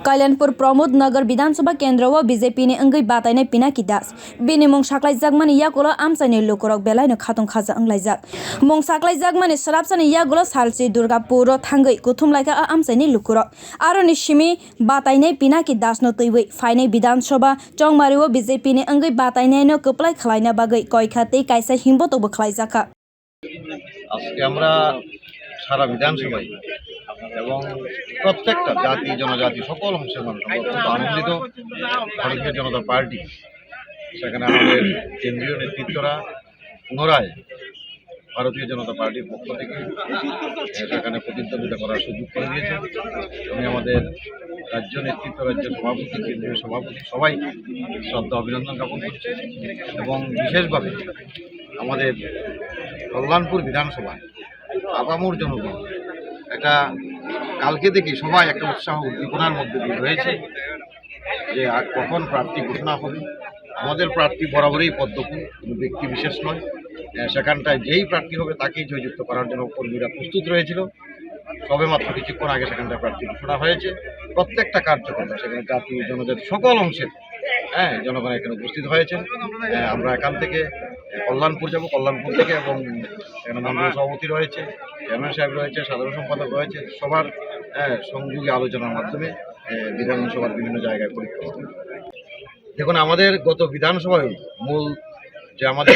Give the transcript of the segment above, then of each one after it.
कल्याणपुर प्रमोद नगर विधानसभा केंद्र व बीजेपी ने अंगई बातायनाय पिनाकी दास बिनि मुं साख्लायजाक माने यागुलो आमसायनि लुकुरक बेलायनो खाथं खाजा अंलायजाक मुं साख्लायजाक माने सराबसानि यागुलो सालसि दुर्गापुर थांगै कुथुमलायका आमसायनि लुकुरक आरो निसिमी बातायनाय पिनाकी दास नो तैवै फाइनाय विधानसभा चंमारी व बीजेपी ने अंगई बातायनायनो कपलाय खलायना बागै कयखाते कायसा हिंबतबो खलायजाका আজকে আমরা সারা বিধানসভায় এবং প্রত্যেকটা জাতি জনজাতি সকল অংশের মানুষ অত্যন্ত আনন্দিত। ভারতীয় জনতা পার্টি সেখানে আমাদের কেন্দ্রীয় নেতৃত্বরা পুনরায় ভারতীয় জনতা পার্টির পক্ষ থেকে সেখানে প্রতিদ্বন্দ্বিতা করার সুযোগ করে দিয়েছে। আমি আমাদের রাজ্য নেতৃত্ব, রাজ্য সভাপতি, কেন্দ্রীয় সভাপতি সবাই শ্রদ্ধা অভিনন্দন জ্ঞাপন করছে এবং বিশেষভাবে আমাদের কল্যাণপুর বিধানসভা আপামর জনগণ একটা কালকে থেকে সবাই একটা উৎসাহ উদ্দীপনার মধ্যে দিয়ে রয়েছে যে কখন প্রার্থী ঘোষণা হবে। আমাদের প্রার্থী বরাবরই পদ্মফুল, কোনো ব্যক্তি বিশেষ নয়। সেখানটায় যেই প্রার্থী হবে তাকেই জয়যুক্ত করার জন্য কর্মীরা প্রস্তুত রয়েছিল। সবে মাত্র কিছুক্ষণ আগে সেখানটায় প্রার্থী ঘোষণা হয়েছে। প্রত্যেকটা কার্যক্রম সেখানে জাতি জনজাতি সকল অংশের জনগণ এখানে উপস্থিত হয়েছেন। আমরা এখান থেকে কল্যাণপুর যাব, কল্যাণপুর থেকে এবং এখানে মন্ডল সভাপতি রয়েছে, চেয়ারম্যান সাহেব রয়েছে, সাধারণ সম্পাদক রয়েছে, সবার সংযোগী আলোচনার মাধ্যমে বিধানসভার বিভিন্ন জায়গায় পরীক্ষা হবে। দেখুন, আমাদের গত বিধানসভায় মূল যে আমাদের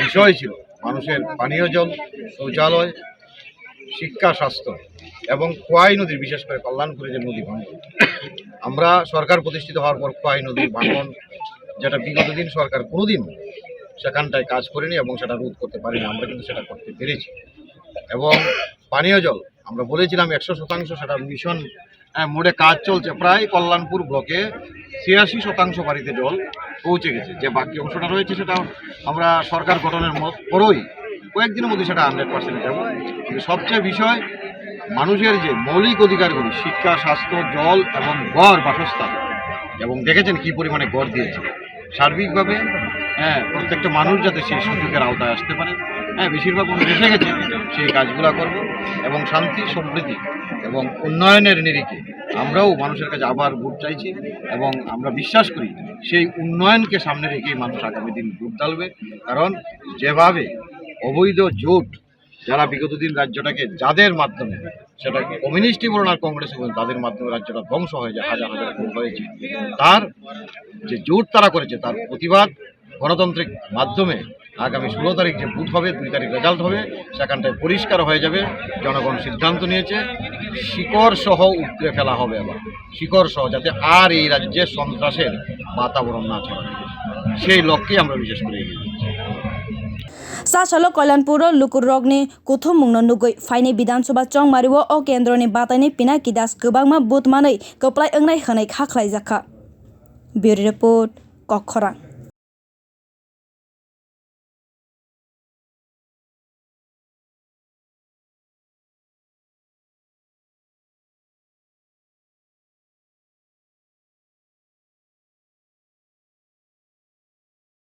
বিষয় ছিল মানুষের পানীয় জল, শৌচালয়, শিক্ষা, স্বাস্থ্য এবং খোয়াই নদীর, বিশেষ করে কল্যাণপুরে যে নদী ভাঙন, আমরা সরকার প্রতিষ্ঠিত হওয়ার পর খোয়াই নদীর ভাঙন যেটা বিগত দিন সরকার কোনোদিন সেখানটায় কাজ করেনি এবং সেটা রোধ করতে পারিনি, আমরা কিন্তু সেটা করতে পেরেছি। এবং পানীয় জল আমরা বলেছিলাম 100%, সেটা মিশন মোডে কাজ চলছে। প্রায় কল্যাণপুর ব্লকে 86% বাড়িতে জল পৌঁছে গেছে। যে বাকি অংশটা রয়েছে সেটা আমরা সরকার গঠনের পরই কয়েকদিনের মধ্যে সেটা 100% যাব। কিন্তু সবচেয়ে বিষয় মানুষের যে মৌলিক অধিকারগুলি, শিক্ষা, স্বাস্থ্য, জল এবং ঘর, বাসস্থান, এবং দেখেছেন কী পরিমাণে ঘর দিয়েছে। সার্বিকভাবে প্রত্যেকটা মানুষ যাতে সেই সুযোগের আওতায় আসতে পারে, বেশিরভাগ মানুষ এসে গেছে, সেই কাজগুলো করব এবং শান্তি, সম্প্রীতি এবং উন্নয়নের নিরিখে আমরাও মানুষের কাছে আবার ভোট চাইছি এবং আমরা বিশ্বাস করি সেই উন্নয়নকে সামনে রেখেই মানুষ আগামী দিন ভোট ডালবে। কারণ যেভাবে অবৈধ জোট যারা বিগত দিন রাজ্যটাকে, যাদের মাধ্যমে, সেটা কমিউনিস্টই বলুন আর কংগ্রেসই বলুন, তাদের মাধ্যমে রাজ্যটা ধ্বংস হয়ে যায়, হাজার হাজার খুন হয়েছে, তার যে জোট তারা করেছে তার প্রতিবাদ গণতান্ত্রিক মাধ্যমে আগামী 16 তারিখ যে বুথ হবে, 2 তারিখ রেজাল্ট হবে, সেখানটায় পরিষ্কার হয়ে যাবে। জনগণ সিদ্ধান্ত নিয়েছে শিকড় সহ উপড়ে ফেলা হবে, আবার শিকড় সহ, যাতে আর এই রাজ্যে সন্ত্রাসের বাতাবরণ না ছড়ায়, সেই লক্ষ্যে আমরা বিশেষ করে এগিয়ে যাচ্ছি। सासलो कल्याणपुर लुकुर रगनि कुथुम मुंगनो नुगै फाइने विधानसभा चंमारी व केन्द्रनि बातायनाय पिनाकी दास गोबांमा बुथ मानै कपलाय अंगनाय होनाय खाख्लायजाखा। Bureau report कखरा।